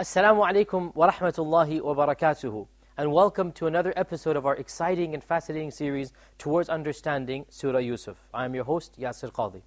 Assalamu alaikum wa rahmatullahi wa barakatuhu, and welcome to another episode of our exciting and fascinating series towards understanding Surah Yusuf. I am your host, Yassir Qadhi.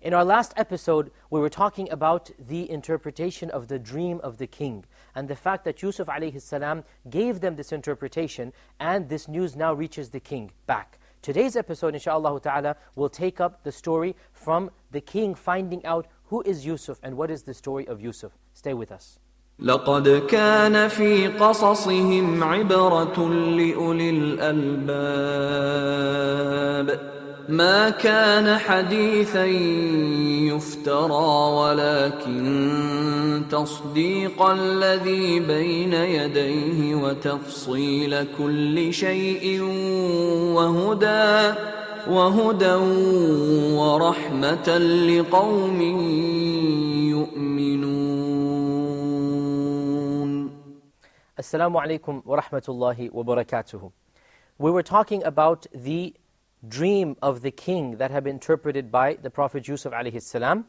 In our last episode, we were talking about the interpretation of the dream of the king and the fact that Yusuf alayhi salam gave them this interpretation, and this news now reaches the king back. Today's episode, inshaAllah ta'ala, will take up the story from the king finding out who is Yusuf and what is the story of Yusuf. Stay with us. لقد كان في قصصهم عبرة لأولي الألباب ما كان حديثا يفترى ولكن تصديق الذي بين يديه وتفصيل كل شيء وهدى ورحمة لقوم يؤمنون. Assalamu alaikum wa rahmatullahi wa barakatuhu. We were talking about the dream of the king that had been interpreted by the Prophet Yusuf alayhi salam.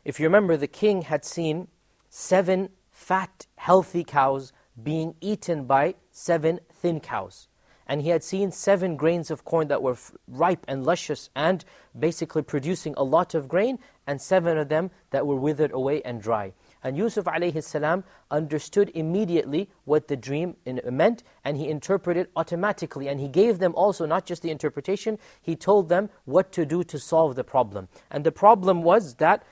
If you remember, the king had seen 7 fat, healthy cows being eaten by 7 thin cows. And he had seen 7 grains of corn that were ripe and luscious and basically producing a lot of grain, and 7 of them that were withered away and dry. And Yusuf alayhi salam understood immediately what the dream meant, and he interpreted automatically. And he gave them also not just the interpretation, he told them what to do to solve the problem. And the problem was that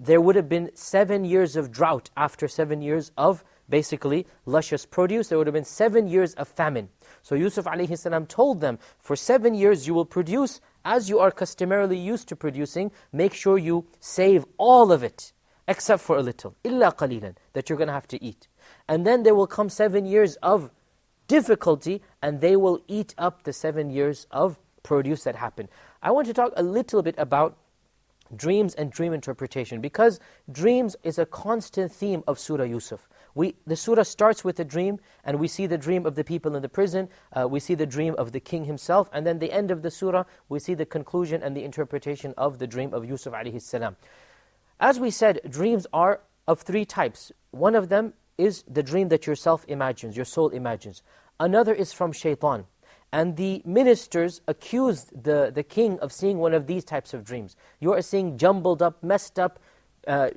there would have been 7 years of drought after 7 years of basically luscious produce. There would have been 7 years of famine. So Yusuf alayhi salam told them, for 7 years you will produce as you are customarily used to producing. Make sure you save all of it, except for a little, إِلَّا قَلِيلًا, that you're going to have to eat. And then there will come 7 years of difficulty, and they will eat up the 7 years of produce that happened. I want to talk a little bit about dreams and dream interpretation, because dreams is a constant theme of Surah Yusuf. The surah starts with a dream, and we see the dream of the people in the prison, we see the dream of the king himself, and then the end of the surah, we see the conclusion and the interpretation of the dream of Yusuf alayhi salam. As we said, dreams are of 3 types. One of them is the dream that yourself imagines, your soul imagines. Another is from shaitan. And the ministers accused the king of seeing one of these types of dreams. You are seeing jumbled up, messed up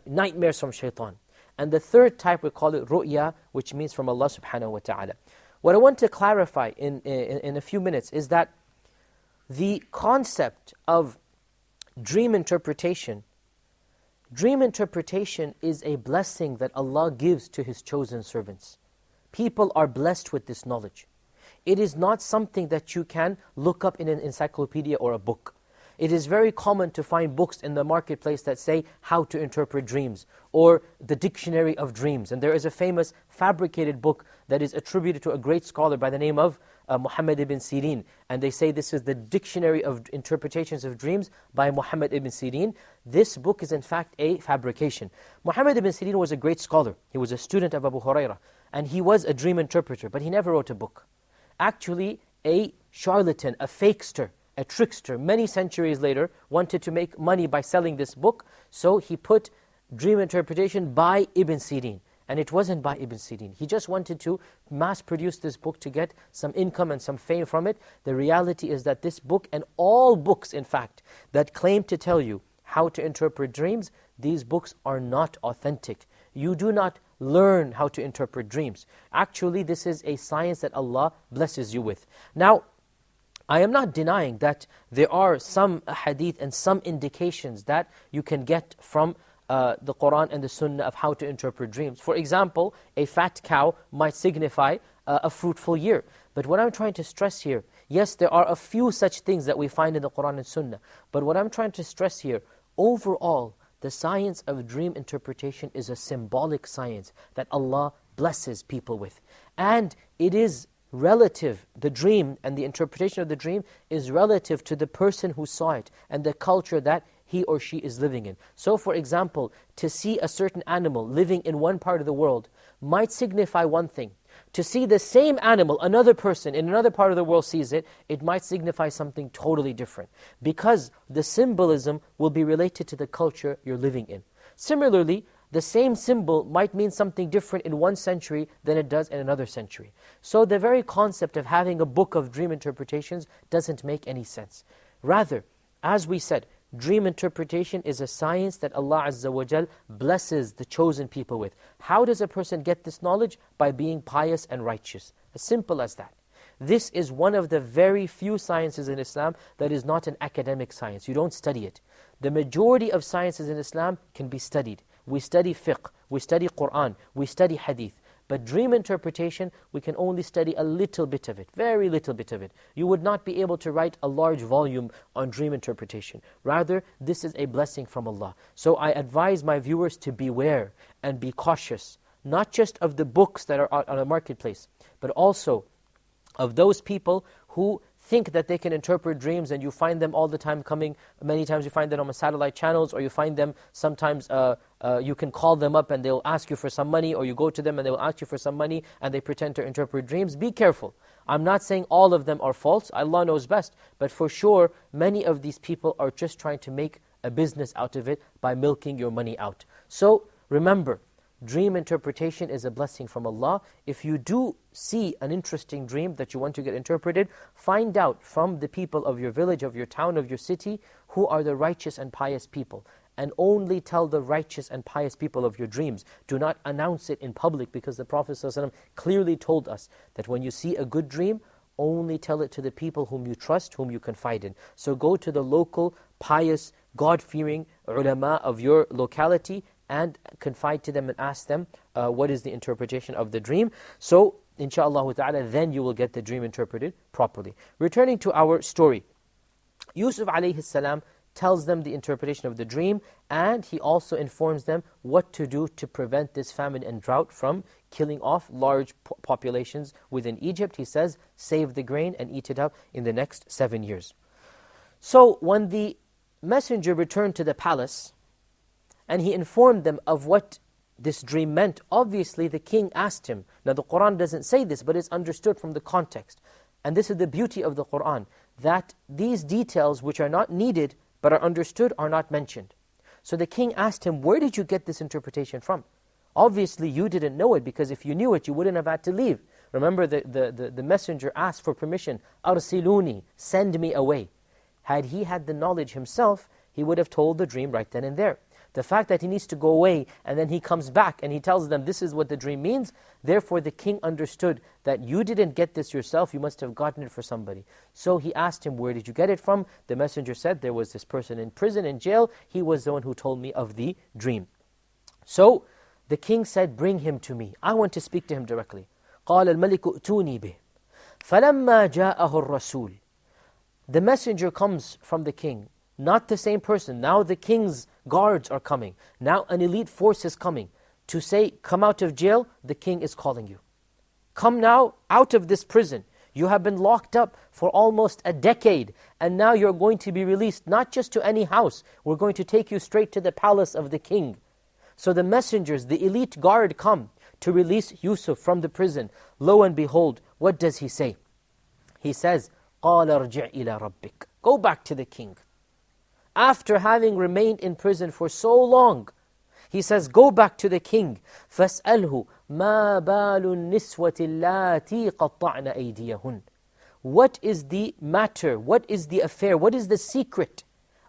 nightmares from shaitan. And the third type, we call it ru'ya, which means from Allah subhanahu wa ta'ala. What I want to clarify in a few minutes is that the concept of dream interpretation is a blessing that Allah gives to His chosen servants. People are blessed with this knowledge. It is not something that you can look up in an encyclopedia or a book. It is very common to find books in the marketplace that say how to interpret dreams, or the dictionary of dreams. And there is a famous fabricated book that is attributed to a great scholar by the name of Muhammad ibn Sirin. And they say this is the dictionary of interpretations of dreams by Muhammad ibn Sirin. This book is in fact a fabrication. Muhammad ibn Sirin was a great scholar. He was a student of Abu Hurairah. And he was a dream interpreter, but he never wrote a book. Actually, a charlatan, a fakester, a trickster, many centuries later, wanted to make money by selling this book. So he put dream interpretation by Ibn Sirin. And it wasn't by Ibn Sirin. He just wanted to mass produce this book to get some income and some fame from it. The reality is that this book, and all books in fact, that claim to tell you how to interpret dreams, these books are not authentic. You do not learn how to interpret dreams. Actually, this is a science that Allah blesses you with. Now, I am not denying that there are some hadith and some indications that you can get from the Qur'an and the Sunnah of how to interpret dreams. For example, a fat cow might signify a fruitful year. But what I'm trying to stress here, yes, there are a few such things that we find in the Qur'an and Sunnah. But what I'm trying to stress here, overall, the science of dream interpretation is a symbolic science that Allah blesses people with. And it is relative, the dream and the interpretation of the dream is relative to the person who saw it and the culture that he or she is living in. So for example, to see a certain animal living in one part of the world might signify one thing. To see the same animal, another person in another part of the world sees it, it might signify something totally different. Because the symbolism will be related to the culture you're living in. Similarly, the same symbol might mean something different in one century than it does in another century. So the very concept of having a book of dream interpretations doesn't make any sense. Rather, as we said, dream interpretation is a science that Allah Azza wa Jal blesses the chosen people with. How does a person get this knowledge? By being pious and righteous. As simple as that. This is one of the very few sciences in Islam that is not an academic science. You don't study it. The majority of sciences in Islam can be studied. We study fiqh, we study Qur'an, we study hadith. But dream interpretation, we can only study a little bit of it, very little bit of it. You would not be able to write a large volume on dream interpretation. Rather, this is a blessing from Allah. So I advise my viewers to beware and be cautious, not just of the books that are on a marketplace, but also of those people who think that they can interpret dreams, and you find them all the time coming. Many times you find them on satellite channels, or you find them sometimes, you can call them up and they'll ask you for some money, or you go to them and they will ask you for some money and they pretend to interpret dreams. Be careful. I'm not saying all of them are false, Allah knows best, but for sure, many of these people are just trying to make a business out of it by milking your money out. So remember, dream interpretation is a blessing from Allah. If you do see an interesting dream that you want to get interpreted, find out from the people of your village, of your town, of your city, who are the righteous and pious people. And only tell the righteous and pious people of your dreams. Do not announce it in public, because the Prophet ﷺ clearly told us that when you see a good dream, only tell it to the people whom you trust, whom you confide in. So go to the local, pious, God-fearing ulama of your locality and confide to them and ask them what is the interpretation of the dream. So, inshaAllah ta'ala, then you will get the dream interpreted properly. Returning to our story, Yusuf alayhi salam tells them the interpretation of the dream, and he also informs them what to do to prevent this famine and drought from killing off large populations within Egypt. He says, save the grain and eat it up in the next 7 years. So when the messenger returned to the palace, and he informed them of what this dream meant, obviously the king asked him. Now the Qur'an doesn't say this, but it's understood from the context. And this is the beauty of the Qur'an, that these details which are not needed but are understood are not mentioned. So the king asked him, where did you get this interpretation from? Obviously you didn't know it, because if you knew it, you wouldn't have had to leave. Remember, the messenger asked for permission, Arsiluni, send me away. Had he had the knowledge himself, he would have told the dream right then and there. The fact that he needs to go away and then he comes back and he tells them this is what the dream means, therefore the king understood that you didn't get this yourself, you must have gotten it for somebody. So he asked him, where did you get it from? The messenger said, there was this person in prison, in jail, he was the one who told me of the dream. So the king said, bring him to me, I want to speak to him directly. قال الملك ائتوني به فلما جاءه الرسول. The messenger comes from the king, not the same person. Now the king's guards are coming. Now an elite force is coming to say, come out of jail, the king is calling you. Come now out of this prison. You have been locked up for almost a decade, and now you're going to be released, not just to any house. We're going to take you straight to the palace of the king. So the messengers, the elite guard come to release Yusuf from the prison. Lo and behold, what does he say? He says, قَالَ ارْجِعْ إِلَى رَبِّكَ. Go back to the king. After having remained in prison for so long, he says, go back to the king. فَاسْأَلْهُ مَا بَالُ النِّسْوَةِ اللَّاتِي قَطَّعْنَ أَيْدِيَهُنْ. What is the matter? What is the affair? What is the secret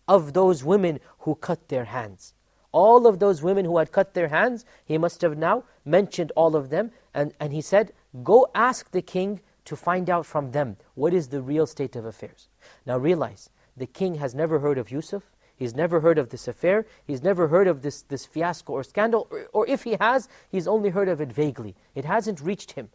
of those women who cut their hands? All of those women who had cut their hands, he must have now mentioned all of them. And he said, go ask the king to find out from them what is the real state of affairs. Now realize, the king has never heard of Yusuf. He's never heard of this affair. He's never heard of this fiasco or scandal. Or if he has, he's only heard of it vaguely. It hasn't reached him.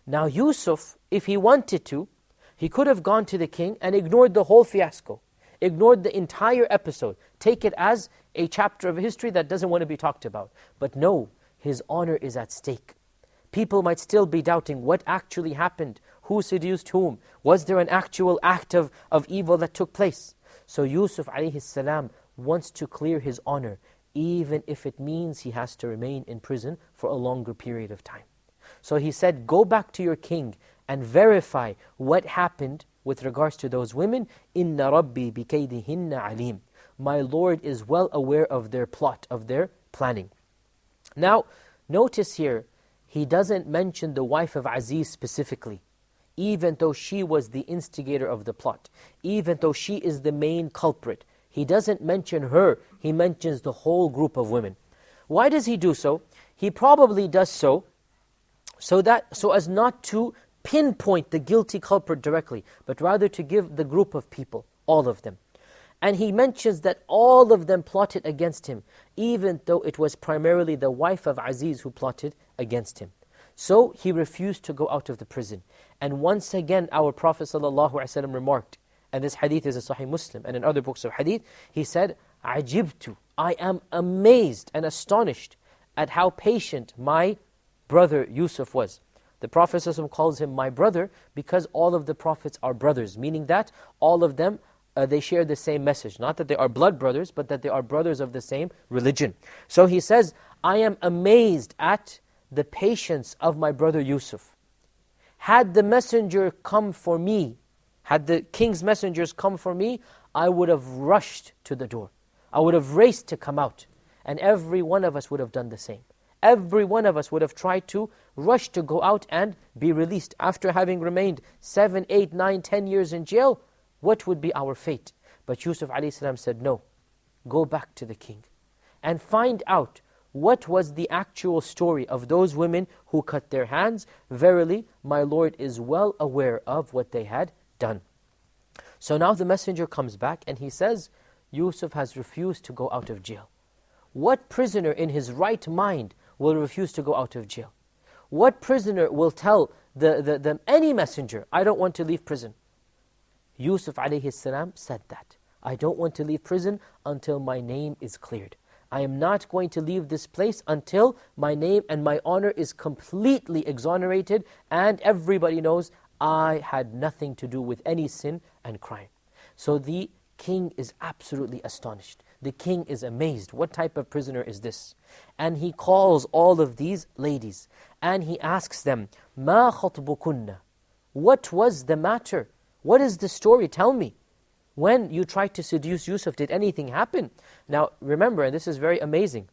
Now Yusuf, if he wanted to, he could have gone to the king and ignored the whole fiasco, ignored the entire episode, take it as a chapter of history that doesn't want to be talked about. But no, his honor is at stake. People might still be doubting what actually happened. Who seduced whom? Was there an actual act of evil that took place? So Yusuf alayhi salam wants to clear his honor, even if it means he has to remain in prison for a longer period of time. So he said, go back to your king and verify what happened with regards to those women. إِنَّ رَبِّي بِكَيْدِهِنَّ عَلِيمٌ. My Lord is well aware of their plot, of their planning. Now, notice here, he doesn't mention the wife of Aziz specifically, even though she was the instigator of the plot, even though she is the main culprit. He doesn't mention her, he mentions the whole group of women. Why does he do so? He probably does so as not to pinpoint the guilty culprit directly, but rather to give the group of people, all of them. And he mentions that all of them plotted against him, even though it was primarily the wife of Aziz who plotted against him. So he refused to go out of the prison. And once again, our Prophet ﷺ remarked, and this hadith is a Sahih Muslim, and in other books of hadith, he said, "Ajibtu, I am amazed and astonished at how patient my brother Yusuf was." The Prophet ﷺ calls him my brother because all of the prophets are brothers, meaning that all of them, they share the same message. Not that they are blood brothers, but that they are brothers of the same religion. So he says, I am amazed at the patience of my brother Yusuf. Had the messenger come for me, had the king's messengers come for me, I would have rushed to the door. I would have raced to come out. And every one of us would have done the same. Every one of us would have tried to rush to go out and be released. After having remained 7, 8, 9, 10 years in jail, what would be our fate? But Yusuf a.s. said, no, go back to the king and find out what was the actual story of those women who cut their hands. Verily, my Lord is well aware of what they had done. So now the messenger comes back and he says, Yusuf has refused to go out of jail. What prisoner in his right mind will refuse to go out of jail? What prisoner will tell any messenger, I don't want to leave prison? Yusuf alayhi salam said that. I don't want to leave prison until my name is cleared. I am not going to leave this place until my name and my honor is completely exonerated and everybody knows I had nothing to do with any sin and crime. So the king is absolutely astonished. The king is amazed. What type of prisoner is this? And he calls all of these ladies and he asks them, مَا خَطْبُكُنَّ? What was the matter? What is the story? Tell me. When you tried to seduce Yusuf, did anything happen? Now remember, and this is very amazing,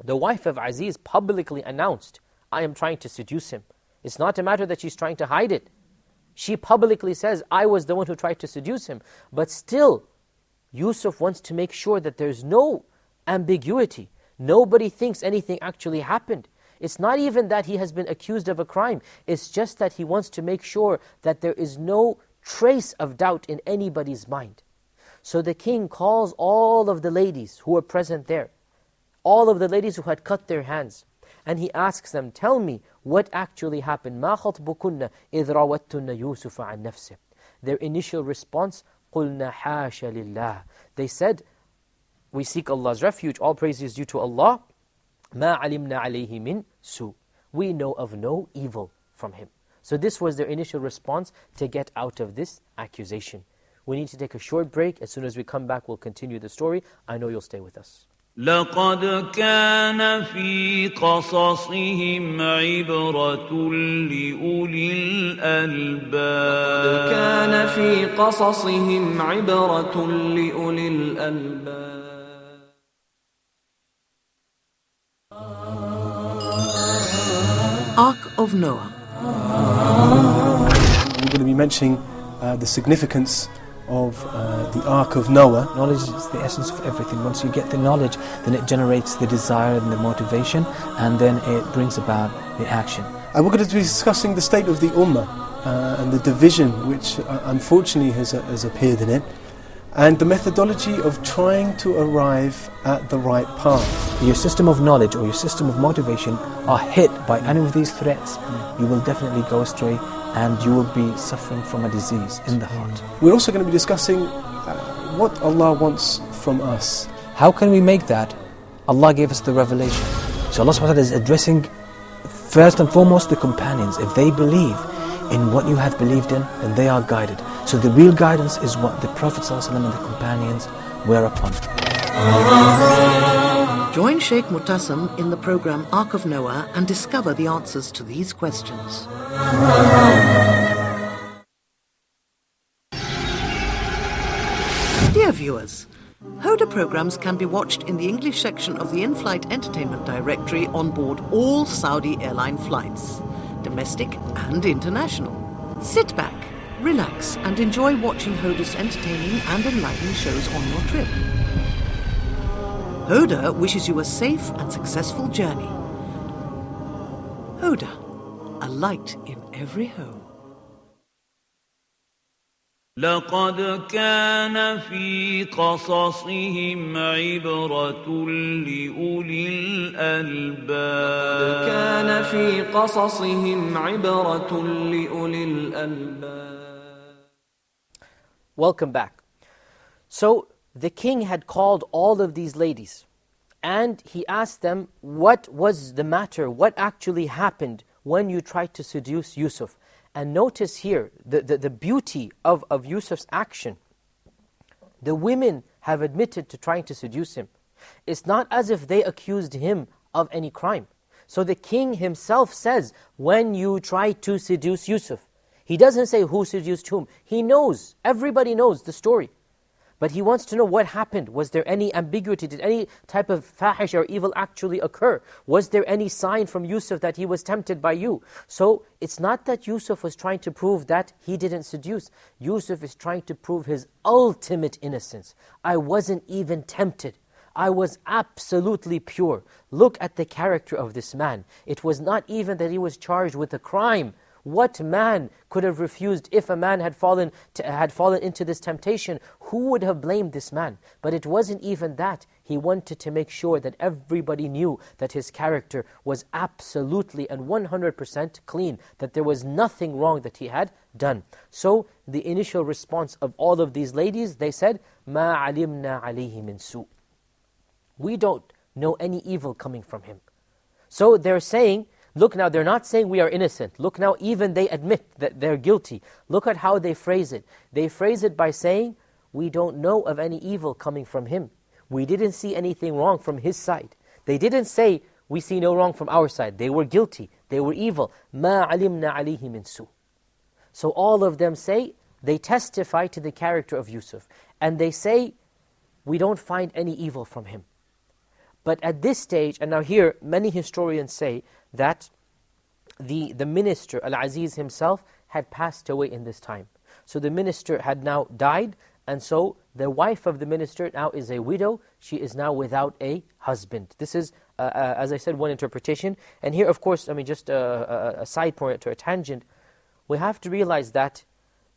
the wife of Aziz publicly announced, I am trying to seduce him. It's not a matter that she's trying to hide it. She publicly says, I was the one who tried to seduce him. But still, Yusuf wants to make sure that there's no ambiguity. Nobody thinks anything actually happened. It's not even that he has been accused of a crime. It's just that he wants to make sure that there is no trace of doubt in anybody's mind. So the king calls all of the ladies who were present there, all of the ladies who had cut their hands, and he asks them, tell me what actually happened. مَا خَطْبُكُنَّ إِذْ رَوَتْتُنَّ يُوسُفَ عَنْ نَفْسِهِ. Their initial response, قُلْنَا حَاشَ لِلَّهِ. They said, we seek Allah's refuge, all praise is due to Allah. مَا عَلِمْنَا عَلَيْهِ مِنْ سُوءٍ. We know of no evil from him. So this was their initial response to get out of this accusation. We need to take a short break. As soon as we come back, we'll continue the story. I know you'll stay with us. لقد كان في قصصهم عبرة لأولي الألباب. لقد كان في قصصهم عبرة لأولي الألباب. Ark of Noah. We're going to be mentioning the significance of the Ark of Noah. Knowledge is the essence of everything. Once you get the knowledge, then it generates the desire and the motivation, and then it brings about the action. And we're going to be discussing the state of the Ummah and the division which unfortunately has appeared in it, and the methodology of trying to arrive at the right path. Your system of knowledge or your system of motivation are hit by any of these threats, you will definitely go astray and you will be suffering from a disease in the heart. We're also going to be discussing what Allah wants from us. How can we make that? Allah gave us the revelation. So Allah subhanahu wa ta'ala is addressing first and foremost the companions. If they believe in what you have believed in, then they are guided. So the real guidance is what the Prophet ﷺ and the companions were upon. Join Sheikh Mutassim in the program Ark of Noah and discover the answers to these questions. Dear viewers, hold Huda programs can be watched in the English section of the in-flight entertainment directory on board all Saudi airline flights, domestic and international. Sit back, relax and enjoy watching Huda's entertaining and enlightening shows on your trip. Huda wishes you a safe and successful journey. Huda, a light in every home. لقد كان في قصصهم عبرة لأولي الألباب كان في قصصهم عبرة لأولي الألباب. Welcome back. So the king had called all of these ladies and he asked them what was the matter, what actually happened when you tried to seduce Yusuf. And notice here the beauty of Yusuf's action. The women have admitted to trying to seduce him. It's not as if they accused him of any crime. So the king himself says, when you try to seduce Yusuf, he doesn't say who seduced whom. He knows, everybody knows the story. But he wants to know what happened. Was there any ambiguity? Did any type of fahish or evil actually occur? Was there any sign from Yusuf that he was tempted by you? So it's not that Yusuf was trying to prove that he didn't seduce. Yusuf is trying to prove his ultimate innocence. I wasn't even tempted. I was absolutely pure. Look at the character of this man. It was not even that he was charged with a crime. What man could have refused if a man had fallen into this temptation? Who would have blamed this man? But it wasn't even that. He wanted to make sure that everybody knew that his character was absolutely and 100% clean, that there was nothing wrong that he had done. So the initial response of all of these ladies, they said, مَا عَلِمْنَا عَلَيْهِ مِنْ سُوءٍ. We don't know any evil coming from him. So they're saying, look now, they're not saying we are innocent. Look now, even they admit that they're guilty. Look at how they phrase it. They phrase it by saying, we don't know of any evil coming from him. We didn't see anything wrong from his side. They didn't say, we see no wrong from our side. They were guilty. They were evil. مَا عَلِمْنَا عَلَيْهِ مِنْ سُوءٍ. So all of them say, they testify to the character of Yusuf. And they say, we don't find any evil from him. But at this stage, and now here, many historians say that the minister, Al-Aziz himself, had passed away in this time. So the minister had now died, and so the wife of the minister now is a widow. She is now without a husband. This is, as I said, one interpretation. And here, of course, I mean, just a side point or a tangent, we have to realize that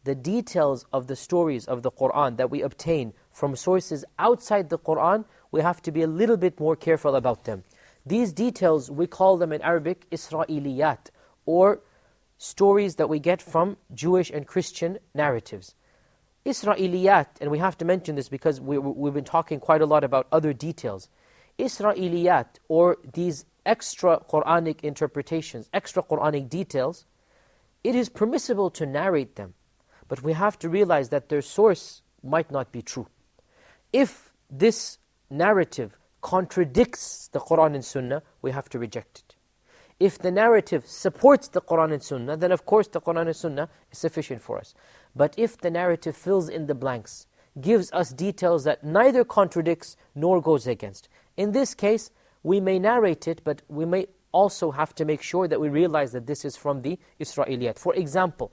the details of the stories of the Qur'an that we obtain from sources outside the Qur'an, we have to be a little bit more careful about them. These details, we call them in Arabic Isra'iliyat, or stories that we get from Jewish and Christian narratives. Isra'iliyat, and we have to mention this because we've been talking quite a lot about other details. Isra'iliyat, or these extra Qur'anic interpretations, extra Qur'anic details, it is permissible to narrate them, but we have to realize that their source might not be true. If this narrative contradicts the Qur'an and Sunnah, we have to reject it. If the narrative supports the Qur'an and Sunnah, then of course the Qur'an and Sunnah is sufficient for us. But if the narrative fills in the blanks, gives us details that neither contradicts nor goes against, in this case, we may narrate it, but we may also have to make sure that we realize that this is from the Isra'iliyat. For example,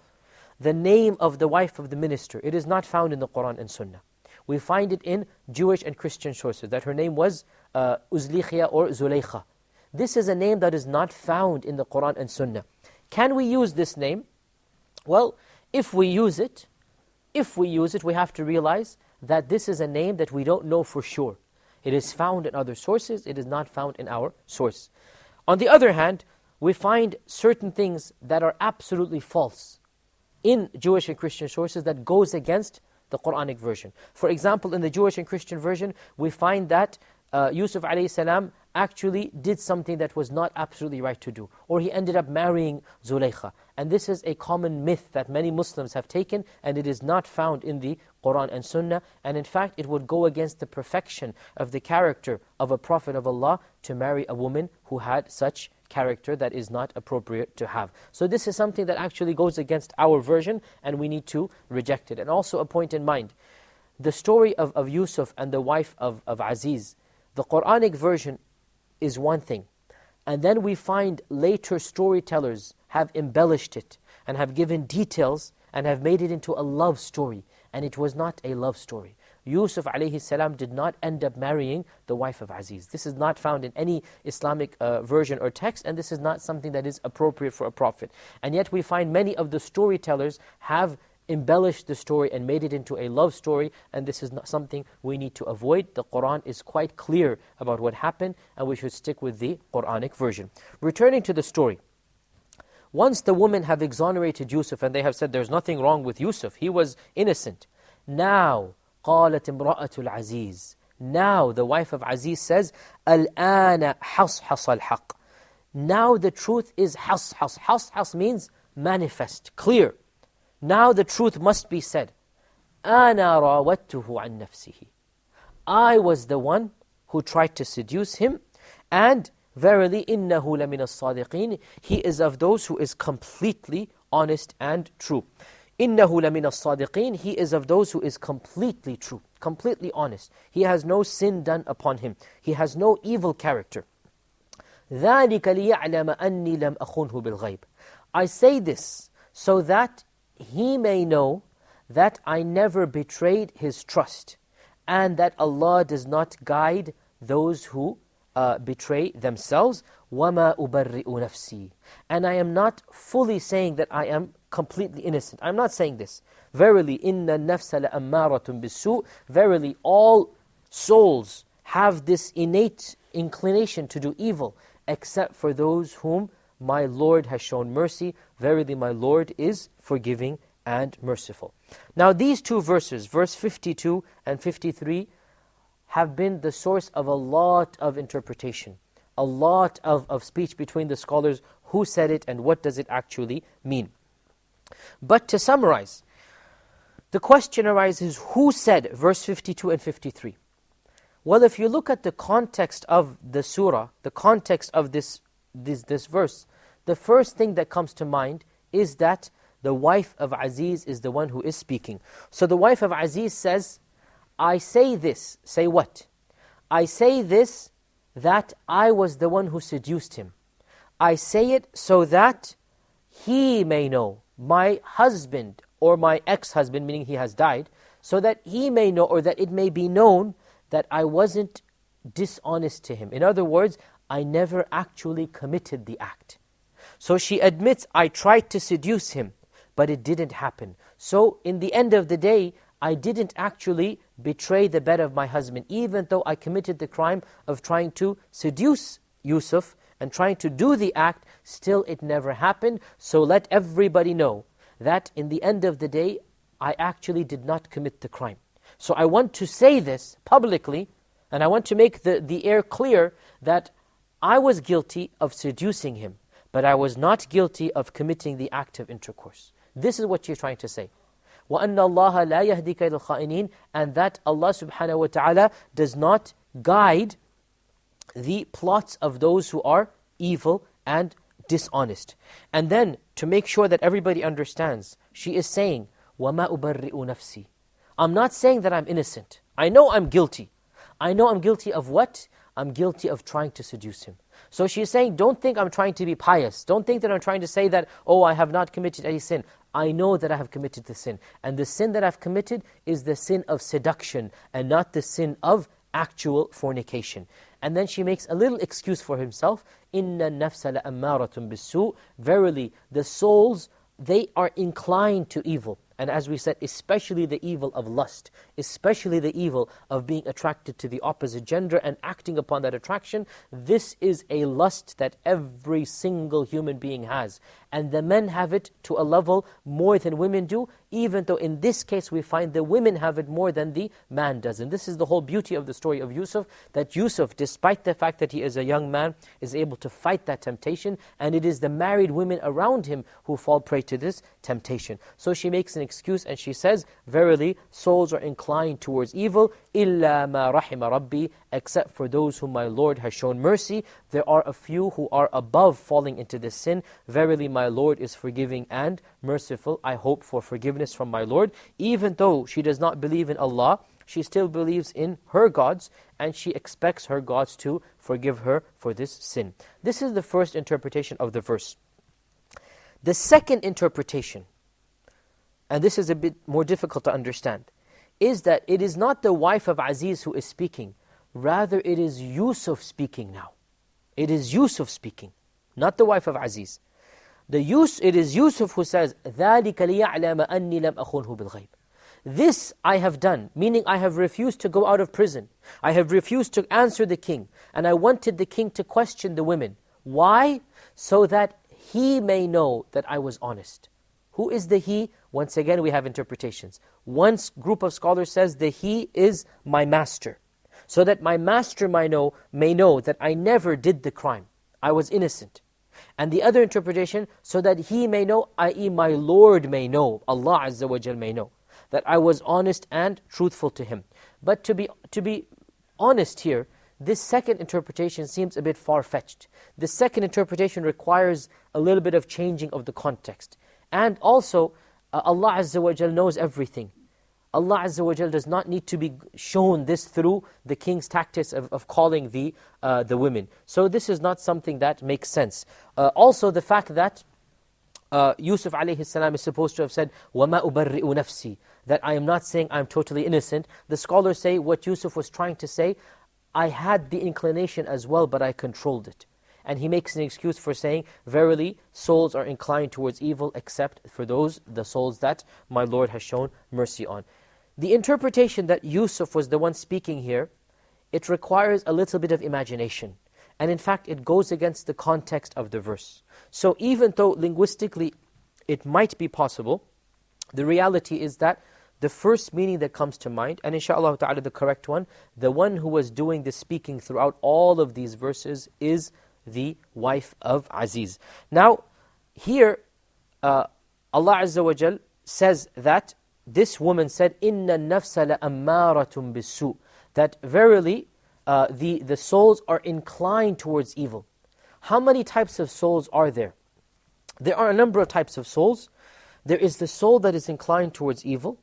the name of the wife of the minister, it is not found in the Qur'an and Sunnah. We find it in Jewish and Christian sources, that her name was Uzlikhya or Zulaykha. This is a name that is not found in the Qur'an and Sunnah. Can we use this name? Well, if we use it, we have to realize that this is a name that we don't know for sure. It is found in other sources, it is not found in our source. On the other hand, we find certain things that are absolutely false in Jewish and Christian sources that goes against the Quranic version. For example, in the Jewish and Christian version, we find that Yusuf alayhi salam actually did something that was not absolutely right to do, or he ended up marrying Zulaykha. And this is a common myth that many Muslims have taken, and it is not found in the Qur'an and Sunnah, and in fact it would go against the perfection of the character of a Prophet of Allah to marry a woman who had such character that is not appropriate to have. So this is something that actually goes against our version, and we need to reject it. And also a point in mind, the story of Yusuf and the wife of Aziz, the Quranic version is one thing. And then we find later storytellers have embellished it and have given details and have made it into a love story. And it was not a love story. Yusuf alayhi salam did not end up marrying the wife of Aziz. This is not found in any Islamic version or text, and this is not something that is appropriate for a prophet. And yet we find many of the storytellers have embellished the story and made it into a love story, and this is not something we need to avoid. The Quran is quite clear about what happened, and we should stick with the Quranic version. Returning to the story, once the women have exonerated Yusuf and they have said there's nothing wrong with Yusuf, he was innocent. Now, قالت امرأة العزيز. Now the wife of Aziz says, الآن حصحص الحق. Now the truth is حصحص. حصحص means manifest, clear. Now the truth must be said. أنا راودته عن نفسه. I was the one who tried to seduce him, and verily إنه لمن الصادقين. He is of those who is completely honest and true. إِنَّهُ لَمِنَ الصَّادِقِينَ. He is of those who is completely true, completely honest. He has no sin done upon him. He has no evil character. ذَلِكَ لِيَعْلَمَ أَنِّي لَمْ أَخُنْهُ بِالْغَيْبِ. I say this so that he may know that I never betrayed his trust, and that Allah does not guide those who betray themselves. وَمَا أُبَرِّئُ نَفْسِي. And I am not fully saying that I am completely innocent. I'm not saying this. Verily, إِنَّ النَّفْسَ لَأَمَّارَةٌ بِالسُّوءِ. Verily, all souls have this innate inclination to do evil, except for those whom my Lord has shown mercy. Verily, my Lord is forgiving and merciful. Now these two verses, verse 52 and 53, have been the source of a lot of interpretation, a lot of speech between the scholars. Who said it and what does it actually mean? But to summarize, the question arises, who said verse 52 and 53? Well, if you look at the context of the surah, the context of this verse, the first thing that comes to mind is that the wife of Aziz is the one who is speaking. So the wife of Aziz says, I say this. Say what? I say this that I was the one who seduced him. I say it so that he may know, my husband or my ex-husband, meaning he has died, so that he may know, or that it may be known that I wasn't dishonest to him. In other words, I never actually committed the act. So she admits, I tried to seduce him, but it didn't happen. So in the end of the day, I didn't actually betray the bed of my husband, even though I committed the crime of trying to seduce Yusuf and trying to do the act, still it never happened. So let everybody know that in the end of the day, I actually did not commit the crime. So I want to say this publicly, and I want to make the air clear that I was guilty of seducing him, but I was not guilty of committing the act of intercourse. This is what you're trying to say. وَأَنَّ اللَّهَ لَا يَهْدِي كَيْدَ الْخَائِنِينَ. And that Allah subhanahu wa ta'ala does not guide the plots of those who are evil and dishonest. And then, to make sure that everybody understands, she is saying, وَمَا أُبَرِّئُ نَفْسِي. I'm not saying that I'm innocent. I know I'm guilty. I know I'm guilty of what? I'm guilty of trying to seduce him. So she's saying, don't think I'm trying to be pious. Don't think that I'm trying to say that, oh, I have not committed any sin. I know that I have committed the sin. And the sin that I've committed is the sin of seduction and not the sin of actual fornication. And then she makes a little excuse for himself. إِنَّ النَّفْسَ لَأَمَّارَةٌ بِالسُّوءِ. Verily, the souls, they are inclined to evil. And as we said, especially the evil of lust, especially the evil of being attracted to the opposite gender and acting upon that attraction. This is a lust that every single human being has. And the men have it to a level more than women do, even though in this case we find the women have it more than the man does. And this is the whole beauty of the story of Yusuf, that Yusuf, despite the fact that he is a young man, is able to fight that temptation, and it is the married women around him who fall prey to this temptation. So she makes an excuse and she says, verily, souls are inclined towards evil, إِلَّا مَا رَحِمَ رَبِّي, except for those whom my Lord has shown mercy. There are a few who are above falling into this sin. Verily, my Lord is forgiving and merciful. I hope for forgiveness from my Lord. Even though she does not believe in Allah, she still believes in her gods, and she expects her gods to forgive her for this sin. This is the first interpretation of the verse. The second interpretation, and this is a bit more difficult to understand, is that it is not the wife of Aziz who is speaking, rather it is Yusuf speaking now. It is Yusuf speaking, not the wife of Aziz. It is Yusuf who says, ذَلِكَ لِيَعْلَمَ أَنِّي لَمْ أَخُنْهُ بِالْغَيْبِ. This I have done, meaning I have refused to go out of prison. I have refused to answer the king. And I wanted the king to question the women. Why? So that he may know that I was honest. Who is the he? Once again, we have interpretations. One group of scholars says the he is my master. So that my master may know that I never did the crime. I was innocent. And the other interpretation, so that he may know, i.e. my Lord may know, Allah Azza wa Jal may know, that I was honest and truthful to him. But to be honest here, this second interpretation seems a bit far-fetched. The second interpretation requires a little bit of changing of the context. And also, Allah Azza wa Jal knows everything. Allah Azza wa Jal does not need to be shown this through the king's tactics of calling the women. So this is not something that makes sense. Also the fact that Yusuf alayhi salam is supposed to have said, وَمَا أُبَرِّئُ نَفْسِي, that I am not saying I am totally innocent. The scholars say what Yusuf was trying to say, I had the inclination as well, but I controlled it. And he makes an excuse for saying, verily, souls are inclined towards evil, except for the souls that my Lord has shown mercy on. The interpretation that Yusuf was the one speaking here, it requires a little bit of imagination. And in fact, it goes against the context of the verse. So even though linguistically it might be possible, the reality is that the first meaning that comes to mind, and inshallah ta'ala the correct one, the one who was doing the speaking throughout all of these verses is the wife of Aziz. Now, here, Allah Azza wa Jal says that this woman said, إِنَّ النَّفْسَ لَأَمَّارَةٌ بِالسُّوءِ, that verily the souls are inclined towards evil. How many types of souls are there? There are a number of types of souls. There is the soul that is inclined towards evil,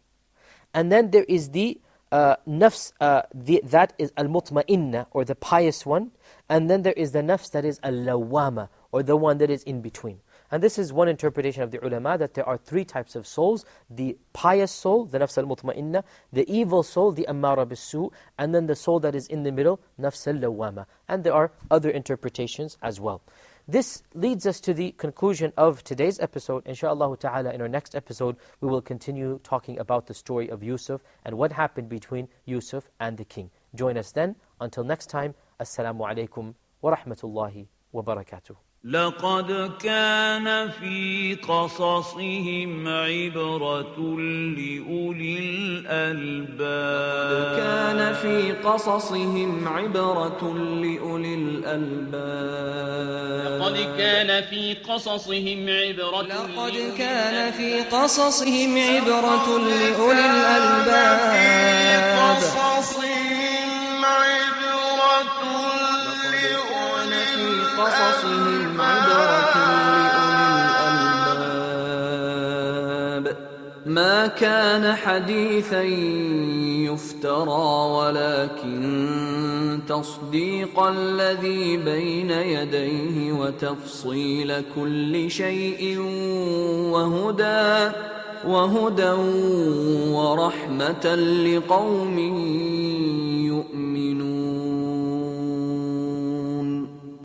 and then there is the nafs, that is al-mutma'inna, or the pious one, and then there is the nafs that is al-lawwama, or the one that is in between. And this is one interpretation of the ulama, that there are three types of souls: the pious soul, the nafs al-mutma'inna; the evil soul, the ammara bis-su; and then the soul that is in the middle, nafs al-lawwama. And there are other interpretations as well. This leads us to the conclusion of today's episode. Insha'Allah ta'ala, in our next episode, we will continue talking about the story of Yusuf and what happened between Yusuf and the king. Join us then. Until next time, Assalamu alaikum wa rahmatullahi wa barakatuh. لقد كان في قصصهم عبرة لأولي الألباب لقد كان في قصصهم عبرة لأولي الألباب لقد كان في قصصهم عبرة لقد كان في قصصهم عبرة لأولي الألباب قصصهم عبرة لأولي الألباب ما كان حديثا يفترى ولكن تصديق الذي بين يديه وتفصيل كل شيء وهدى ورحمة لقوم